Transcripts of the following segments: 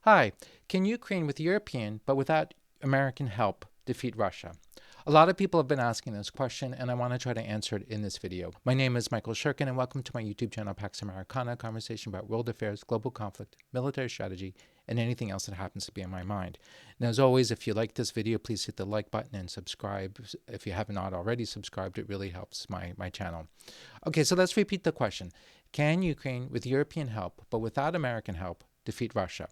Hi, can Ukraine with European but without American help defeat Russia? A lot of people have been asking this question, and I want to try to answer it in this video. My name is Michael Shurkin, and welcome to my YouTube channel, Pax Americana, a conversation about world affairs, global conflict, military strategy, and anything else that happens to be on my mind. And as always, if you like this video, please hit the like button and subscribe. If you have not already subscribed, it really helps my channel. Okay, so let's repeat the question. Can Ukraine with European help but without American help defeat Russia?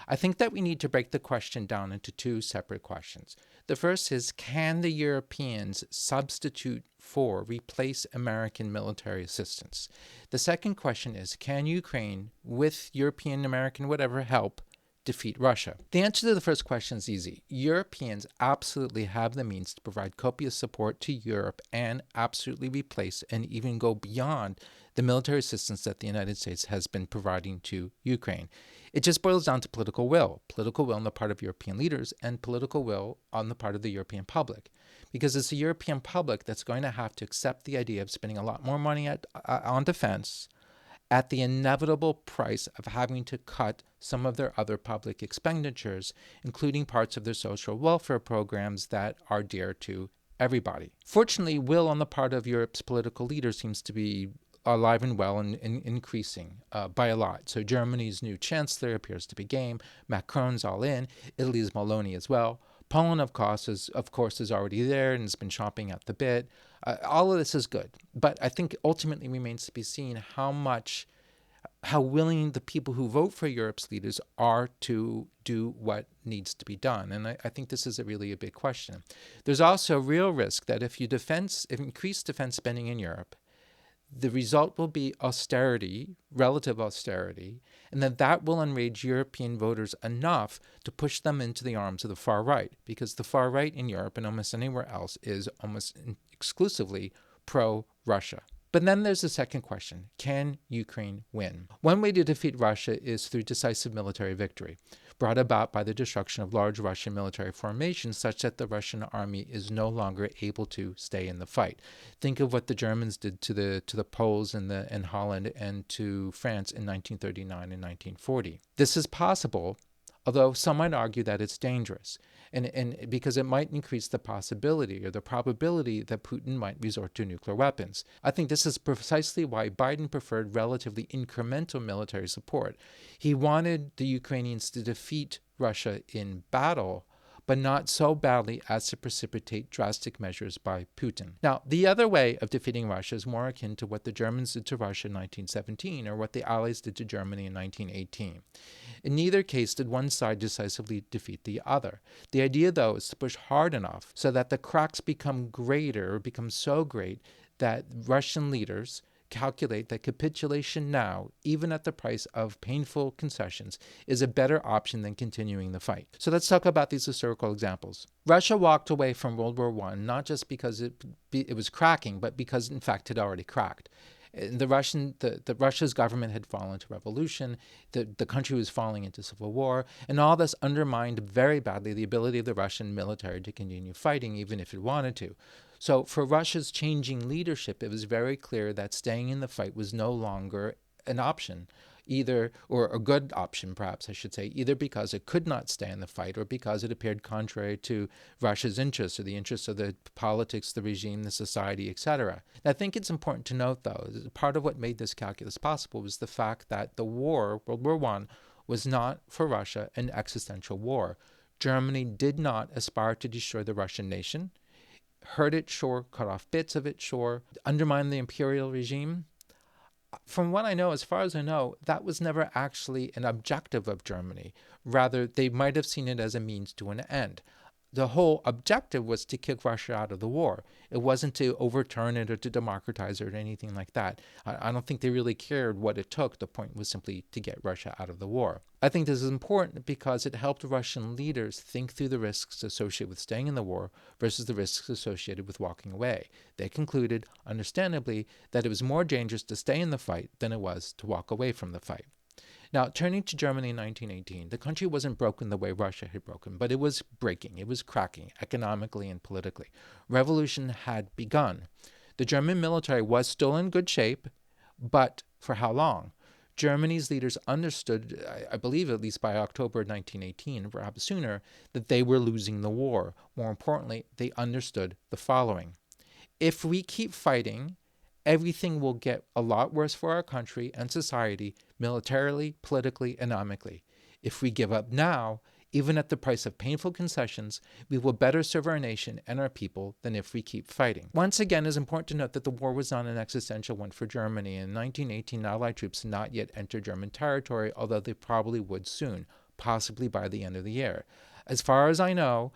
I think that we need to break the question down into two separate questions. The first is, can the Europeans substitute for, replace American military assistance? The second question is, can Ukraine, with European, American, whatever help, defeat Russia? The answer to the first question is easy. Europeans absolutely have the means to provide copious support to Europe and absolutely replace and even go beyond the military assistance that the United States has been providing to Ukraine. It just boils down to political will on the part of European leaders and political will on the part of the European public. Because it's the European public that's going to have to accept the idea of spending a lot more money on defense at the inevitable price of having to cut some of their other public expenditures, including parts of their social welfare programs that are dear to everybody. Fortunately, will on the part of Europe's political leaders seems to be alive and well and increasing by a lot. So Germany's new chancellor appears to be game. Macron's all in. Italy's Meloni as well. Poland, of course, is already there and has been chomping at the bit. All of this is good. But I think ultimately remains to be seen how willing the people who vote for Europe's leaders are to do what needs to be done. And I think this is really a big question. There's also a real risk that if increase defense spending in Europe, the result will be austerity, relative austerity, and that will enrage European voters enough to push them into the arms of the far right, because the far right in Europe and almost anywhere else is almost exclusively pro-Russia. But then there's the second question. Can Ukraine win? One way to defeat Russia is through decisive military victory, brought about by the destruction of large Russian military formations such that the Russian army is no longer able to stay in the fight. Think of what the Germans did to the Poles in Holland and to France in 1939 and 1940. This is possible, although some might argue that it's dangerous, and because it might increase the possibility or the probability that Putin might resort to nuclear weapons. I think this is precisely why Biden preferred relatively incremental military support. He wanted the Ukrainians to defeat Russia in battle, but not so badly as to precipitate drastic measures by Putin. Now, the other way of defeating Russia is more akin to what the Germans did to Russia in 1917 or what the Allies did to Germany in 1918. In neither case did one side decisively defeat the other. The idea, though, is to push hard enough so that the cracks become greater, become so great that Russian leaders calculate that capitulation now, even at the price of painful concessions, is a better option than continuing the fight. So let's talk about these historical examples. Russia walked away from World War I not just because it was cracking, but because, in fact, it had already cracked. Russia's government had fallen to revolution, the country was falling into civil war, and all this undermined very badly the ability of the Russian military to continue fighting, even if it wanted to. So for Russia's changing leadership, it was very clear that staying in the fight was no longer an option, or a good option, perhaps I should say, either because it could not stay in the fight or because it appeared contrary to Russia's interests or the interests of the politics, the regime, the society, etc. I think it's important to note, though, that part of what made this calculus possible was the fact that the war, World War I, was not for Russia an existential war. Germany did not aspire to destroy the Russian nation, hurt it, sure, cut off bits of it, sure, undermine the imperial regime. From what I know, as far as I know, that was never actually an objective of Germany. Rather, they might have seen it as a means to an end. The whole objective was to kick Russia out of the war. It wasn't to overturn it or to democratize it or anything like that. I don't think they really cared what it took. The point was simply to get Russia out of the war. I think this is important because it helped Russian leaders think through the risks associated with staying in the war versus the risks associated with walking away. They concluded, understandably, that it was more dangerous to stay in the fight than it was to walk away from the fight. Now, turning to Germany in 1918, the country wasn't broken the way Russia had broken, but it was breaking. It was cracking economically and politically. Revolution had begun. The German military was still in good shape, but for how long? Germany's leaders understood, I believe at least by October 1918, perhaps sooner, that they were losing the war. More importantly, they understood the following. If we keep fighting, everything will get a lot worse for our country and society, militarily, politically, economically. If we give up now, even at the price of painful concessions, we will better serve our nation and our people than if we keep fighting. Once again, it's important to note that the war was not an existential one for Germany. In 1918, Allied troops had not yet entered German territory, although they probably would soon, possibly by the end of the year. As far as I know,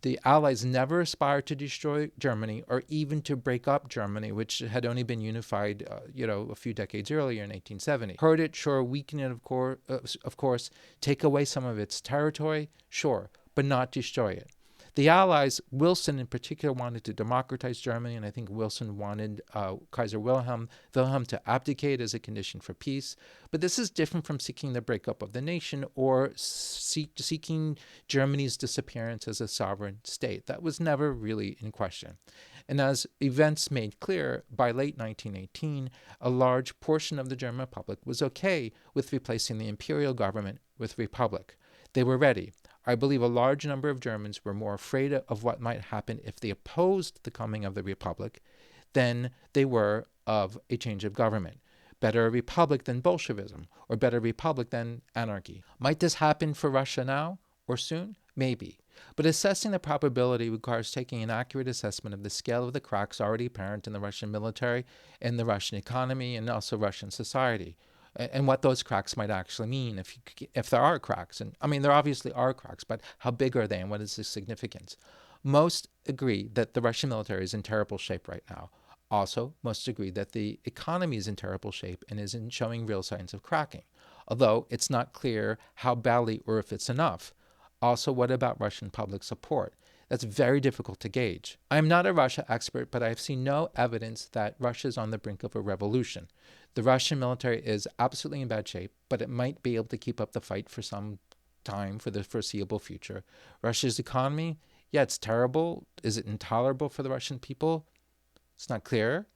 the Allies never aspired to destroy Germany or even to break up Germany, which had only been unified, a few decades earlier in 1870. Hurt it, sure. Weaken it, of course. Take away some of its territory, sure, but not destroy it. The Allies, Wilson in particular, wanted to democratize Germany, and I think Wilson wanted Kaiser Wilhelm to abdicate as a condition for peace. But this is different from seeking the breakup of the nation or seeking Germany's disappearance as a sovereign state. That was never really in question. And as events made clear, by late 1918, a large portion of the German public was okay with replacing the imperial government with republic. They were ready. I believe a large number of Germans were more afraid of what might happen if they opposed the coming of the republic than they were of a change of government. Better a republic than Bolshevism, or better a republic than anarchy. Might this happen for Russia now or soon? Maybe. But assessing the probability requires taking an accurate assessment of the scale of the cracks already apparent in the Russian military, in the Russian economy, and also Russian society, and what those cracks might actually mean if there are cracks. And I mean, there obviously are cracks, but how big are they and what is the significance? Most agree that the Russian military is in terrible shape right now. Also, most agree that the economy is in terrible shape and isn't showing real signs of cracking, although it's not clear how badly or if it's enough. Also, what about Russian public support? That's very difficult to gauge. I am not a Russia expert, but I have seen no evidence that Russia is on the brink of a revolution. The Russian military is absolutely in bad shape, but it might be able to keep up the fight for some time for the foreseeable future. Russia's economy, yeah, it's terrible. Is it intolerable for the Russian people? It's not clear.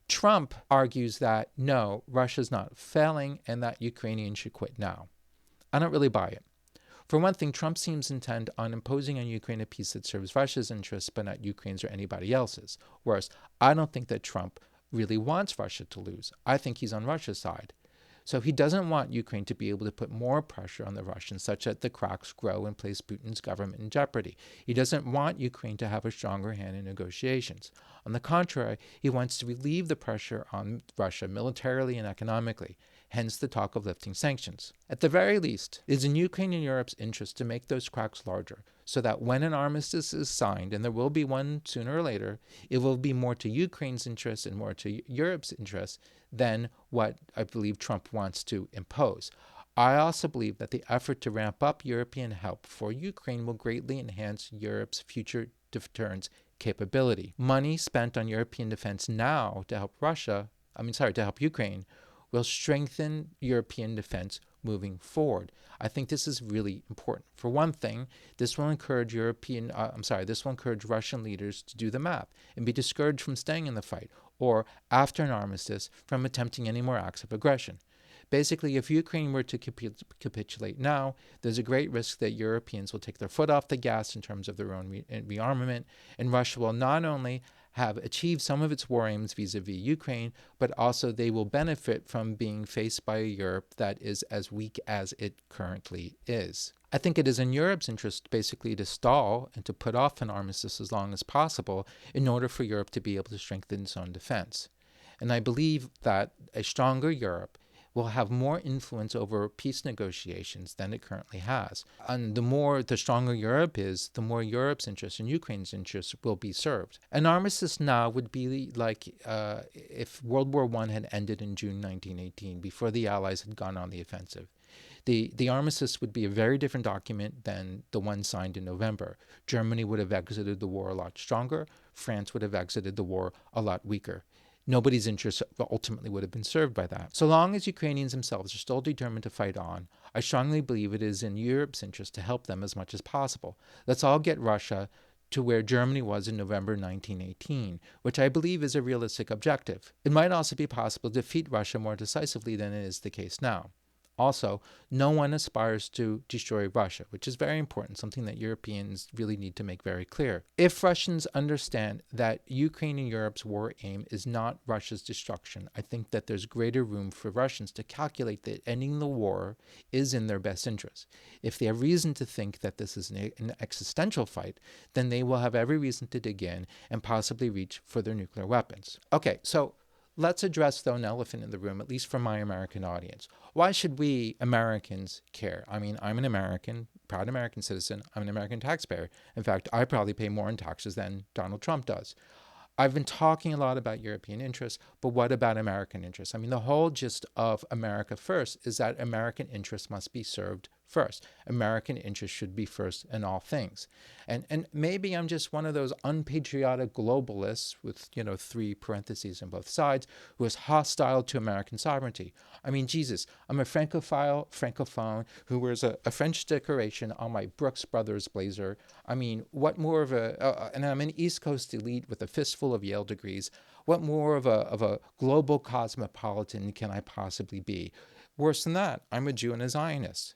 Trump argues that, no, Russia's not failing and that Ukrainians should quit now. I don't really buy it. For one thing, Trump seems intent on imposing on Ukraine a peace that serves Russia's interests, but not Ukraine's or anybody else's. Worse, I don't think that Trump really wants Russia to lose. I think he's on Russia's side. So he doesn't want Ukraine to be able to put more pressure on the Russians such that the cracks grow and place Putin's government in jeopardy. He doesn't want Ukraine to have a stronger hand in negotiations. On the contrary, he wants to relieve the pressure on Russia militarily and economically, hence the talk of lifting sanctions. At the very least, it is in Ukraine and Europe's interest to make those cracks larger, so that when an armistice is signed, and there will be one sooner or later, it will be more to Ukraine's interest and more to Europe's interest than what I believe Trump wants to impose. I also believe that the effort to ramp up European help for Ukraine will greatly enhance Europe's future deterrence capability. Money spent on European defense now to help to help Ukraine will strengthen European defense moving forward. I think this is really important. For one thing, this will encourage Russian leaders to do the math and be discouraged from staying in the fight, or after an armistice, from attempting any more acts of aggression. Basically, if Ukraine were to capitulate now, there's a great risk that Europeans will take their foot off the gas in terms of their own rearmament, and Russia will not only have achieved some of its war aims vis-a-vis Ukraine, but also they will benefit from being faced by a Europe that is as weak as it currently is. I think it is in Europe's interest basically to stall and to put off an armistice as long as possible in order for Europe to be able to strengthen its own defense. And I believe that a stronger Europe will have more influence over peace negotiations than it currently has. And the stronger Europe is, the more Europe's interests and Ukraine's interests will be served. An armistice now would be like if World War I had ended in June 1918, before the Allies had gone on the offensive. The armistice would be a very different document than the one signed in November. Germany would have exited the war a lot stronger. France would have exited the war a lot weaker. Nobody's interest ultimately would have been served by that. So long as Ukrainians themselves are still determined to fight on, I strongly believe it is in Europe's interest to help them as much as possible. Let's all get Russia to where Germany was in November 1918, which I believe is a realistic objective. It might also be possible to defeat Russia more decisively than is the case now. Also, no one aspires to destroy Russia, which is very important, something that Europeans really need to make very clear. If Russians understand that Ukraine and Europe's war aim is not Russia's destruction, I think that there's greater room for Russians to calculate that ending the war is in their best interest. If they have reason to think that this is an existential fight, then they will have every reason to dig in and possibly reach for their nuclear weapons. Okay, so let's address, though, an elephant in the room, at least from my American audience. Why should we Americans care? I mean, I'm an American, proud American citizen. I'm an American taxpayer. In fact, I probably pay more in taxes than Donald Trump does. I've been talking a lot about European interests, but what about American interests? I mean, the whole gist of America First is that American interests must be served first. American interests should be first in all things. And maybe I'm just one of those unpatriotic globalists with, 3 parentheses on both sides, who is hostile to American sovereignty. I mean, Jesus, I'm a francophone who wears a French decoration on my Brooks Brothers blazer. I mean, what more of and I'm an East Coast elite with a fistful of Yale degrees. What more of a global cosmopolitan can I possibly be? Worse than that, I'm a Jew and a Zionist.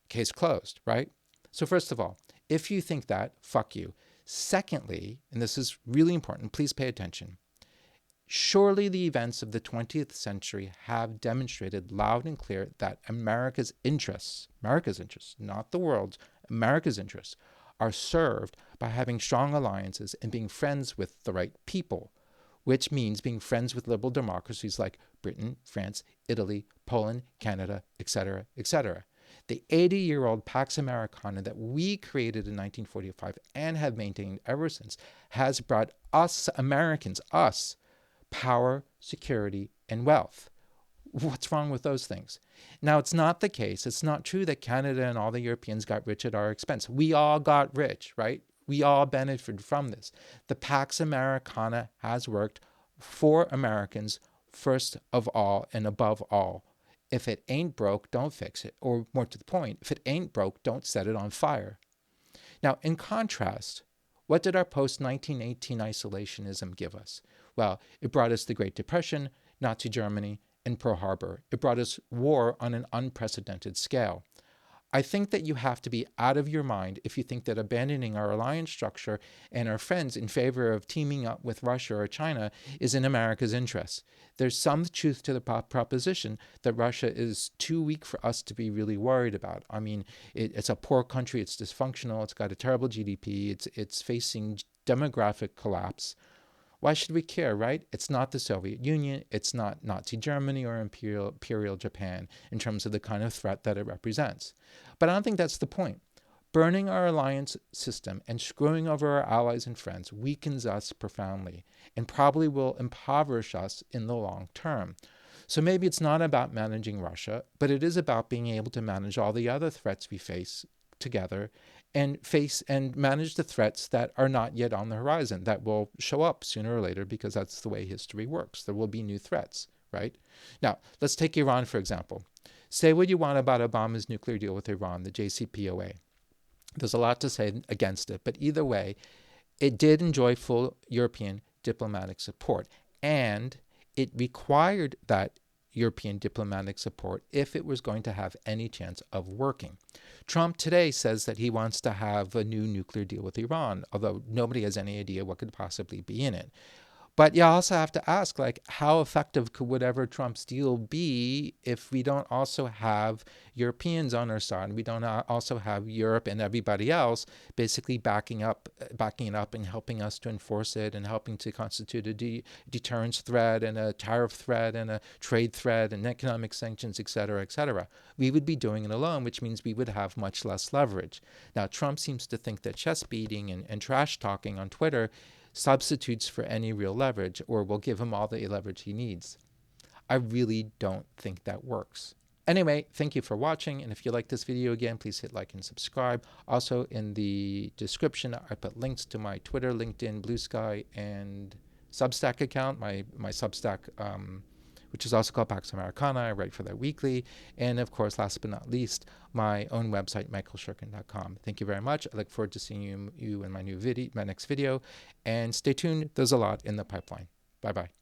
Case closed, right? So first of all, if you think that, fuck you. Secondly, and this is really important, please pay attention. Surely the events of the 20th century have demonstrated loud and clear that America's interests, not the world's, America's interests, are served by having strong alliances and being friends with the right people, which means being friends with liberal democracies like Britain, France, Italy, Poland, Canada, etc., etc. The 80-year-old Pax Americana that we created in 1945 and have maintained ever since has brought us Americans, power, security, and wealth. What's wrong with those things? Now, it's not the case. It's not true that Canada and all the Europeans got rich at our expense. We all got rich, right? We all benefited from this. The Pax Americana has worked for Americans first of all and above all. If it ain't broke, don't fix it. Or more to the point, if it ain't broke, don't set it on fire. Now, in contrast, what did our post-1918 isolationism give us? Well, it brought us the Great Depression, Nazi Germany, and Pearl Harbor. It brought us war on an unprecedented scale. I think that you have to be out of your mind if you think that abandoning our alliance structure and our friends in favor of teaming up with Russia or China is in America's interests. There's some truth to the proposition that Russia is too weak for us to be really worried about. I mean, it's a poor country, it's dysfunctional, it's got a terrible GDP, it's facing demographic collapse. Why should we care, right? It's not the Soviet Union, it's not Nazi Germany or Imperial Japan in terms of the kind of threat that it represents. But I don't think that's the point. Burning our alliance system and screwing over our allies and friends weakens us profoundly and probably will impoverish us in the long term. So maybe it's not about managing Russia, but it is about being able to manage all the other threats we face together and face and manage the threats that are not yet on the horizon, that will show up sooner or later because that's the way history works. There will be new threats, right? Now, let's take Iran, for example. Say what you want about Obama's nuclear deal with Iran, the JCPOA. There's a lot to say against it, but either way, it did enjoy full European diplomatic support, and it required that European diplomatic support if it was going to have any chance of working. Trump today says that he wants to have a new nuclear deal with Iran, although nobody has any idea what could possibly be in it. But you also have to ask, how effective could whatever Trump's deal be if we don't also have Europeans on our side? We don't also have Europe and everybody else basically backing it up and helping us to enforce it and helping to constitute a deterrence threat and a tariff threat and a trade threat and economic sanctions, et cetera, et cetera. We would be doing it alone, which means we would have much less leverage. Now, Trump seems to think that chest beating and trash talking on Twitter substitutes for any real leverage or will give him all the leverage he needs. I really don't think that works. Anyway, thank you for watching, and if you like this video again, please hit like and subscribe. Also, in the description, I put links to my Twitter, LinkedIn, Blue Sky, and Substack account, my Substack which is also called Pax Americana. I write for that weekly. And of course, last but not least, my own website, michaelshirkin.com. Thank you very much. I look forward to seeing you in my next video. And stay tuned. There's a lot in the pipeline. Bye-bye.